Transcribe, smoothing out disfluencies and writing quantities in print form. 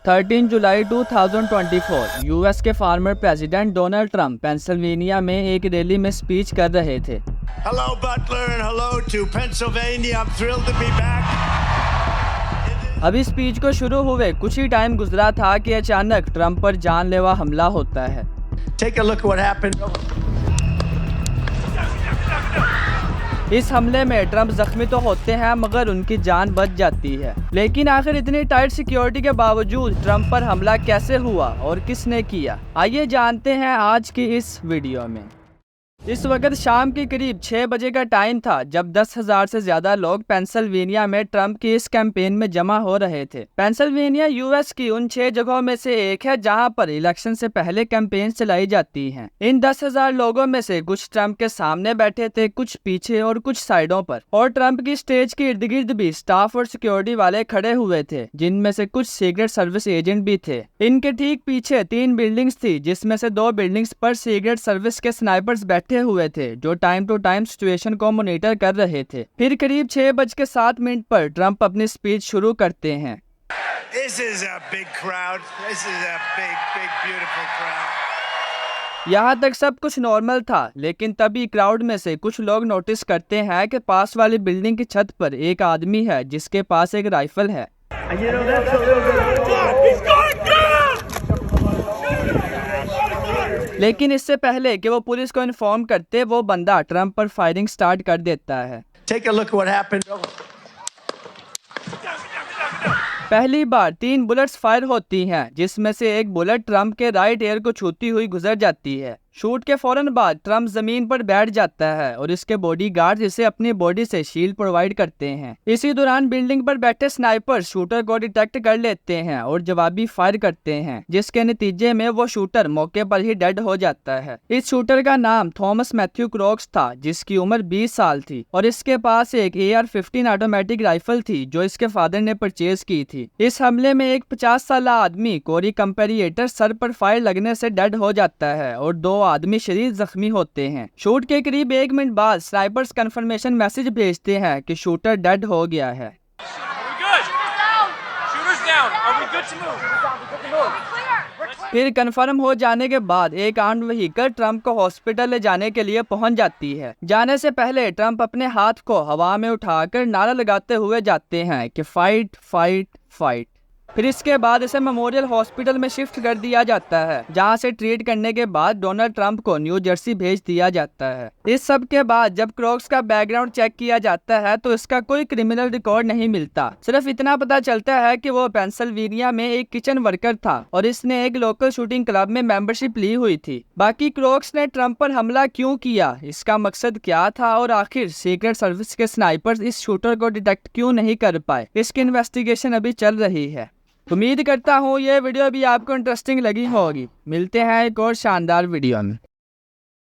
13 जुलाई 2024 US के farmer president Donald Trump Pennsylvania में एक रैली में स्पीच कर रहे थे। Hello Butler and hello to Pennsylvania. I'm thrilled to be back. अभी स्पीच को शुरू हुए कुछ ही टाइम गुजरा था कि अचानक ट्रंप पर जानलेवा हमला होता है। Take a look at what happened. इस हमले में ट्रंप जख्मी तो होते हैं मगर उनकी जान बच जाती है। लेकिन आखिर इतनी टाइट सिक्योरिटी के बावजूद ट्रंप पर हमला कैसे हुआ और किसने किया, आइए जानते हैं आज की इस वीडियो में। इस वक्त शाम के करीब 6 बजे का टाइम था जब 10,000 से ज्यादा लोग पेंसिल्वेनिया में ट्रंप की इस कैंपेन में जमा हो रहे थे। पेंसिल्वेनिया यूएस की उन 6 जगहों में से एक है जहां पर इलेक्शन से पहले कैंपेन चलाई जाती हैं। इन 10,000 लोगों में से कुछ ट्रंप के सामने बैठे थे, कुछ पीछे और कुछ साइडों पर, और ट्रंप की स्टेज के इर्द गिर्द भी स्टाफ और सिक्योरिटी वाले खड़े हुए थे, जिनमें से कुछ सीक्रेट सर्विस एजेंट भी थे। इनके ठीक पीछे 3 बिल्डिंग्स थी, जिसमें से 2 बिल्डिंग्स पर सीक्रेट सर्विस के स्नाइपर्स बैठे हुए थे जो टाइम टू टाइम सिचुएशन को मॉनिटर कर रहे थे। फिर करीब 6:07 पर ट्रंप अपनी स्पीच शुरू करते हैं। This is a big crowd. This is a big, beautiful crowd. यहाँ तक सब कुछ नॉर्मल था, लेकिन तभी क्राउड में से कुछ लोग नोटिस करते हैं कि पास वाली बिल्डिंग की छत पर एक आदमी है जिसके पास एक राइफल है। लेकिन इससे पहले कि वो पुलिस को इन्फॉर्म करते, वो बंदा ट्रंप पर फायरिंग स्टार्ट कर देता है। Take a look at what happened. पहली बार 3 बुलेट्स फायर होती हैं, जिसमें से एक बुलेट ट्रंप के राइट ईयर को छूती हुई गुजर जाती है। शूट के फौरन बाद ट्रंप जमीन पर बैठ जाता है और इसके बॉडीगार्ड इसे अपनी बॉडी से शील्ड प्रोवाइड करते हैं। इसी दौरान बिल्डिंग पर बैठे स्नाइपर शूटर को डिटेक्ट कर लेते हैं और जवाबी फायर करते हैं, जिसके नतीजे में वो शूटर मौके पर ही डेड हो जाता है। इस शूटर का नाम थॉमस मैथ्यू क्रॉक्स था, जिसकी उम्र 20 साल थी और इसके पास एक AR-15 ऑटोमेटिक राइफल थी जो इसके फादर ने परचेज की थी। इस हमले में एक 50 साल आदमी कोरी कंपेरिएटर सर पर फायर लगने से डेड हो जाता है और 2 आदमी शरीर जख्मी होते हैं। शूट के करीब 1 मिनट बाद स्नाइपर्स कंफर्मेशन मैसेज भेजते हैं कि शूटर डेड हो गया है। फिर कंफर्म हो जाने के बाद एक आर्म्ड व्हीकल ट्रंप को हॉस्पिटल ले जाने के लिए पहुंच जाती है। जाने से पहले ट्रंप अपने हाथ को हवा में उठाकर नारा लगाते हुए जाते हैं कि फाइट फाइट फाइट। फिर इसके बाद इसे मेमोरियल हॉस्पिटल में शिफ्ट कर दिया जाता है, जहां से ट्रीट करने के बाद डोनाल्ड ट्रंप को न्यू जर्सी भेज दिया जाता है। इस सब के बाद जब क्रॉक्स का बैकग्राउंड चेक किया जाता है तो इसका कोई क्रिमिनल रिकॉर्ड नहीं मिलता। सिर्फ इतना पता चलता है कि वो पेंसिल्वेनिया में एक किचन वर्कर था और इसने एक लोकल शूटिंग क्लब में मेंबरशिप ली हुई थी। बाकी क्रॉक्स ने ट्रंप पर हमला क्यों किया, इसका मकसद क्या था और आखिर सीक्रेट सर्विस के स्नाइपर्स इस शूटर को डिटेक्ट क्यों नहीं कर पाए, इसकी इन्वेस्टिगेशन अभी चल रही है। उम्मीद करता हूँ ये वीडियो भी आपको इंटरेस्टिंग लगी होगी। मिलते हैं एक और शानदार वीडियो में।